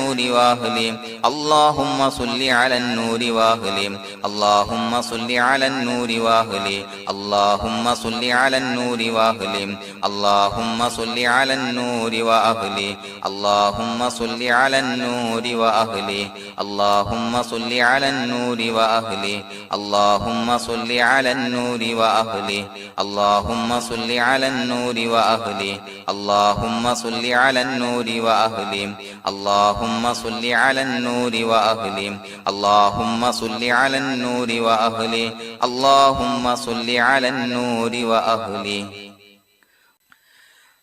النور وأهله اللهم صل على النور وأهله اللهم صل على النور وأهله اللهم صل على النور وأهله اللهم صل على النور وأهله اللهم صل على النور وأهله اللهم صل على النور وأهله اللهم صل على النور وأهله اللهم صل على النور وأهله اللهم صل على النور وأهله اللهم صل على النور وأهله اللهم صل على النور وأهله اللهم صل على النور وأهله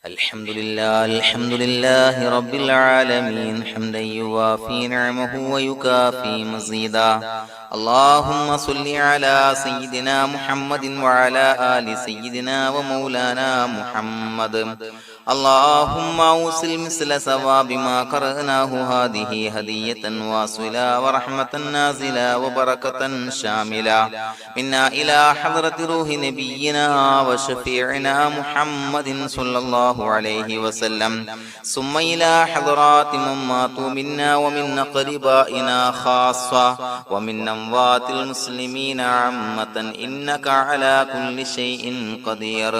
الحمد لله رب العالمين حمدا يوافي نعمه ويكافي مزيدا اللهم صل على سيدنا محمد وعلى آل سيدنا ومولانا محمد اللهم أوصل مثل ثواب ما قرأناه هذه هدية واصلة ورحمة نازلة وبركة شاملة منا إلى حضرة روح نبينا وشفيعنا محمد صلى الله عليه وسلم ثم إلى حضرات من ماتوا منا ومن أقربائنا خاصة ومن أموات المسلمين عامة إنك على كل شيء قدير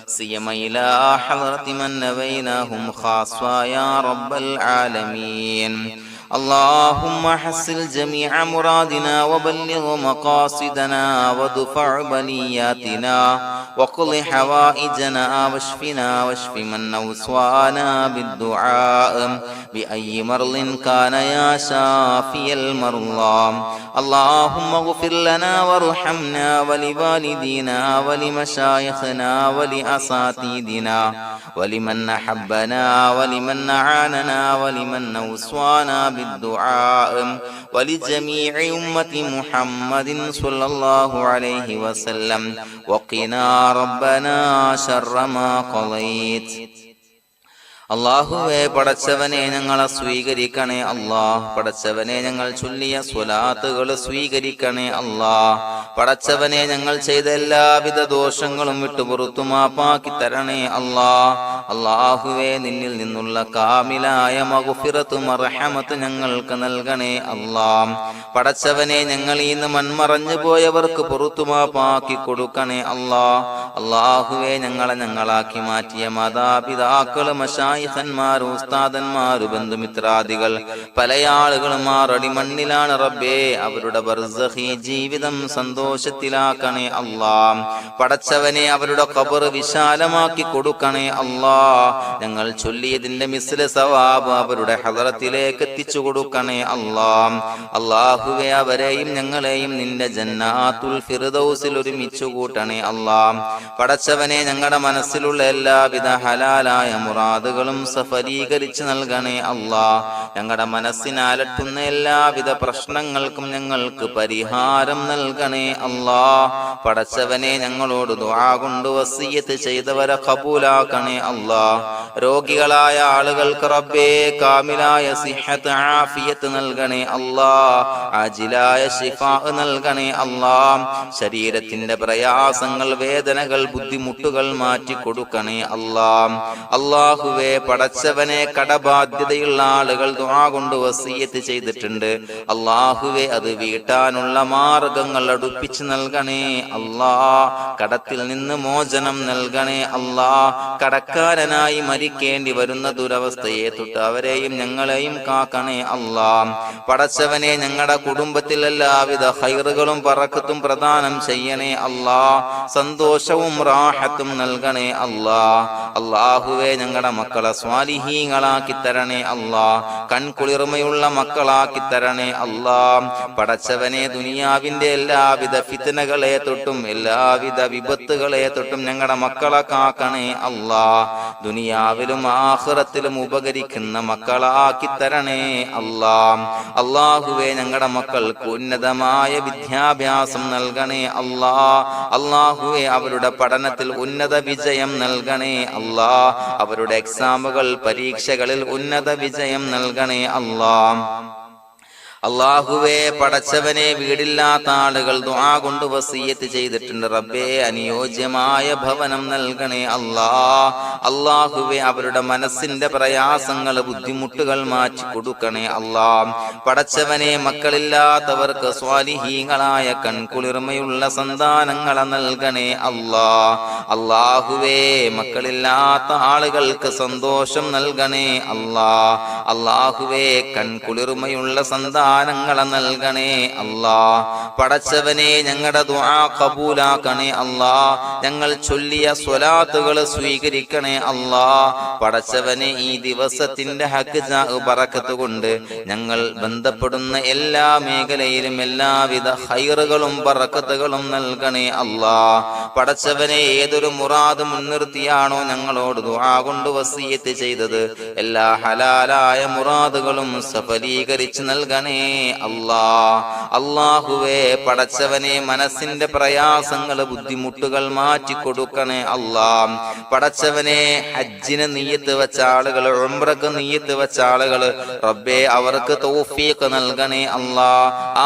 سيما إلى حضرة من نبيناهم خاصة يا رب العالمين اللهم حصل جميع مرادنا وبلغ مقاصدنا ودفع بلياتنا وقض حوائجنا واشفنا واشف من أوصانا بالدعاء بأي مرض كان يا شافي المرضى اللهم اغفر لنا وارحمنا ولوالدينا ولمشايخنا ولأساتذتنا ولمن أحبنا ولمن أعاننا ولمن أوصانا بالدعاء ولجميع أمة محمد صلى الله عليه وسلم وقنا ربنا شر ما قضيت അല്ലാഹുവേ പടച്ചവനെ ഞങ്ങളെ സ്വീകരിക്കണേ അല്ലാഹ് പടച്ചവനെ ഞങ്ങൾ ചൊല്ലിയ സ്വലാത്തുകൾ സ്വീകരിക്കണേ അല്ലാഹ് പടച്ചവനെ ഞങ്ങൾ ചെയ്ത എല്ലാവിധ ദോഷങ്ങളും വിട്ടുപുറത്തു മാപ്പാക്കി തരണേ അല്ലാഹ് അല്ലാഹുവേ നിന്നിൽ നിന്നുള്ള കാമിലായ മഗ്ഫിറത്തും റഹ്മത്തും ഞങ്ങൾക്ക് നൽകണേ അല്ലാഹ് പടച്ചവനെ ഞങ്ങൾ ഇന്ന് മൺമറഞ്ഞു പോയവർക്ക് പുറത്തു മാപ്പാക്കി കൊടുക്കണേ അല്ലാഹ് അല്ലാഹുവേ ഞങ്ങളാക്കി മാറ്റിയ മാതാപിതാക്കൾ ഖന്മാർ ഉസ്താദന്മാർ ബന്ധുമിത്രാദികൾ പല ആളുകളും ആറടി മണ്ണിലാണ് റബ്ബേ അവരുടെ ബർസഖി ജീവിതം സന്തോഷത്തിലാക്കണേ അല്ലാഹ് പടച്ചവനെ അവരുടെ ഖബർ വിശാലമാക്കി കൊടുക്കണേ അല്ലാഹ് ഞങ്ങൾ ചൊല്ലിയതിന്റെ മിസ്ല സവാബ് അവരുടെ ഹദറത്തിലേക്ക് എത്തിച്ചു കൊടുക്കണേ അല്ലാഹ് അല്ലാഹുവേ അവരെയും ഞങ്ങളെയും നിന്റെ ജന്നാത്തുൽ ഫിർദൗസിൽ ഒരുമിച്ചു കൂട്ടണേ അല്ലാഹ് പടച്ചവനെ ഞങ്ങളുടെ മനസ്സിലുള്ള എല്ലാവിധ ഹലാലായ മുറാദുകൾ സഫലീകരിച്ച് നൽകണേ അല്ലാഹ് ഞങ്ങളുടെ മനസ്സിനെ അലട്ടുന്ന എല്ലാവിധ പ്രശ്നങ്ങൾക്കും ഞങ്ങൾക്ക് പരിഹാരം നൽകണേ അല്ലാഹ് പടച്ചവനെ ഞങ്ങളോട് ദുആ കൊണ്ട് വസിയത്ത് ചെയ്തവരെ ഖബൂലാക്കണേ അല്ലാഹ് രോഗികളായ ആളുകൾക്ക് റബ്ബേ കാമിലായ സിഹത്ത് ആഫിയത്ത് നൽകണേ അല്ലാഹ് ആജിലായ ശിഫാ നൽകണേ അല്ലാഹ് ശരീരത്തിന്റെ പ്രയാസങ്ങൾ വേദനകൾ ബുദ്ധിമുട്ടുകൾ മാറ്റി കൊടുക്കണേ അല്ലാഹ് അല്ലാഹുവേ പടച്ചവനെ കടബാധ്യതയുള്ള ആളുകൾ ദുആ കൊണ്ട് വസിയത്ത് ചെയ്തിട്ടുണ്ട് അല്ലാഹുവേ അത് വീട്ടാനുള്ള മാർഗങ്ങൾ അടുപ്പിച്ച് നൽകണേ അല്ലാഹ് കടത്തിൽ നിന്ന് മോചനം നൽകണേ അല്ലാഹ് കടക്കാരനായി മരിക്കേണ്ടി വരുന്ന ദുരവസ്ഥയെ തൊട്ട് അവരെയും ഞങ്ങളെയും കാക്കണേ അല്ലാഹ് പടച്ചവനെ ഞങ്ങളുടെ കുടുംബത്തിൽ എല്ലാവിധ ഖൈറുകളും ബറക്കത്തും പ്രദാനം ചെയ്യണേ അല്ലാഹ് സന്തോഷവും റാഹത്തും നൽകണേ അല്ലാഹ് അല്ലാഹുവേ ഞങ്ങളുടെ മക്കളെ സ്വാലിഹീങ്ങളാക്കി തരണേ അല്ലാഹ് കൺകുളിർമയുള്ള മക്കളാക്കി തരണേ അല്ലാഹ് പടച്ചവനെ ദുനിയാവിന്റെ എല്ലാവിധ ഫിത്നകളെ തൊട്ടും എല്ലാവിധ വിപത്തുകളെ തൊട്ടും ഞങ്ങളുടെ മക്കളെ കാക്കണേ അല്ലാഹ് ദുനിയാവിലും ആഖിറത്തിലും ഉപകരിക്കുന്ന മക്കളാക്കി തരണേ അല്ലാഹ് അല്ലാഹുവേ ഞങ്ങളുടെ മക്കൾക്ക് ഉന്നതമായ വിദ്യാഭ്യാസം നൽകണേ അല്ലാഹ് അല്ലാഹുവേ അവരുടെ പഠനത്തിൽ ഉന്നത വിജയം നൽകണേ അല്ലാഹ് അവരുടെ എക്സാമുകൾ പരീക്ഷകളിൽ ഉന്നത വിജയം നൽകണേ അല്ലാഹ് അല്ലാഹുവേ, പടച്ചവനെ, വീടില്ലാത്ത ആളുകൾ ദുആ കൊണ്ട് വസിയ്യത്ത് ചെയ്തിട്ടുണ്ട്. റബ്ബേ, അനുയോജ്യമായ ഭവനം നൽകണേ അല്ലാ. അല്ലാഹുവേ, അവരുടെ മനസ്സിന്റെ പ്രയാസങ്ങൾ, ബുദ്ധിമുട്ടുകൾ മാറ്റി കൊടുക്കണേ അല്ലാ. പടച്ചവനെ, മക്കളില്ലാത്തവർക്ക് സ്വാലിഹീങ്ങളായ കൺകുളിർമയുള്ള സന്താനങ്ങളെ നൽകണേ അല്ലാ. അല്ലാഹുവേ, മക്കളില്ലാത്ത ആളുകൾക്ക് സന്തോഷം നൽകണേ അല്ലാ. അല്ലാഹുവേ, കൺകുളിർമയുള്ള സന്താനങ്ങളെ നൽകണേ അല്ലാ. പടച്ചവനെ, ഞങ്ങളുടെ ദുആ ഖബൂലാക്കണേ അല്ലാ. ഞങ്ങൾ ചൊല്ലിയ സ്വലാത്തുകൾ സ്വീകരിക്കണേ അല്ലാ. പടച്ചവനെ, ഈ ദിവസത്തിന്റെ ഹഖ് ബറക്കത്ത് കൊണ്ട് ഞങ്ങൾ ബന്ധപ്പെടുന്ന എല്ലാ മേഖലയിലും എല്ലാവിധ ഖൈറുകളും ബറക്കത്തുകളും നൽകണേ അല്ലാ. പടച്ചവനെ, ഏതൊരു മുറാദ് മുൻനിർത്തിയാണോ ഞങ്ങളോട് ദുആ കൊണ്ട് വസിയ്യത്ത് ചെയ്തത്, എല്ലാ ഹലാലായ മുറാദുകളും സഫലീകരിച്ച് നൽകണേ അല്ലാ. അല്ലാഹുവേ, പടച്ചവനെ, മനസ്സിന്റെ പ്രയാസങ്ങൾ, ബുദ്ധിമുട്ടുകൾ മാറ്റി കൊടുക്കണേ അല്ലാ. പടച്ചവനെ, ഹജ്ജിന് നിയ്യത്ത് വെച്ച ആളുകൾ, ഉംറക്ക് നിയ്യത്ത് വെച്ച ആളുകൾ, റബ്ബേ, അവർക്ക് തൗഫീഖ് നൽകണേ അല്ലാ.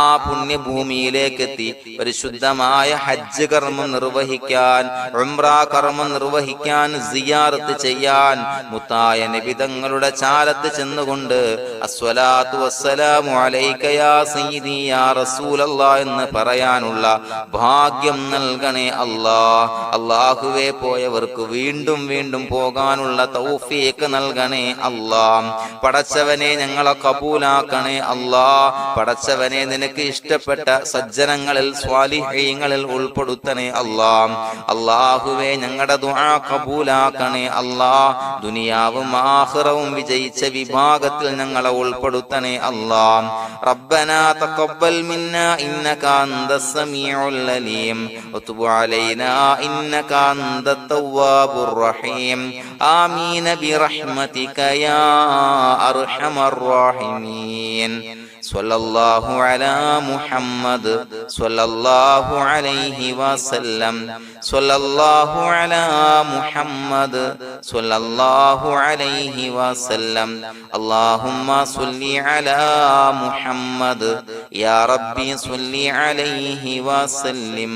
ആ പുണ്യഭൂമിയിലേക്ക് എത്തി പരിശുദ്ധമായ ഹജ്ജ് കർമ്മം നിർവഹിക്കാൻ, ഉംറ കർമ്മം നിർവഹിക്കാൻ, സിയാറത്ത് ചെയ്യാൻ, മുത്തായ നബി തങ്ങളുടെ ചാരത്ത് ചെന്നുകൊണ്ട് അസ്സലാത്തു വസ്സലാമു അലൈക യാ സയ്യിദി യാ റസൂലല്ലാഹ് എന്ന് പറയാനുള്ള ഭാഗ്യം നൽകണേ അല്ലാ. അല്ലാഹുവേ, പോയവർക്ക് വീണ്ടും വീണ്ടും പോകാനുള്ള തൗഫീഖ് നൽകണേ അല്ലാ. പടച്ചവനെ, ഞങ്ങളെ കബൂലാക്കണേ അല്ലാ. പടച്ചവനെ, നിനക്ക് ഇഷ്ടപ്പെട്ട സജ്ജനങ്ങളിൽ, സ്വാലിഹീങ്ങളിൽ ഉൾപ്പെടുത്തണേ അല്ലാ. അല്ലാഹുവേ, ഞങ്ങളുടെ ദുആ കബൂലാക്കണേ അല്ലാ. ദുനിയാവും ആഖിറവും വിജയിച്ച വിഭാഗത്തിൽ ഞങ്ങളെ ഉൾപ്പെടുത്തണേ അല്ലാ. റബ്ബനാ തഖബ്ബൽ മിന്നാ ഇന്നക അൻതസ് സമീഉൽ അലീം വതുബ് അലൈനാ ഇന്നക അൻതത് തവ്വാബുർ റഹീം. ആമീൻ ബിറഹ്മതിക യാ അർഹമർ റഹീമീൻ. സ്വല്ലല്ലാഹു അലാ മുഹമ്മദ് സ്വല്ലല്ലാഹു അലൈഹി വസല്ലം. സ്വല്ലല്ലാഹു അലാ മുഹമ്മദ് സ്വല്ലല്ലാഹു അലൈഹി വസല്ലം. അല്ലാഹുമ്മ സ്വല്ലി അലാ മുഹമ്മദ് യാ റബ്ബി സ്വല്ലി അലൈഹി വസല്ലം.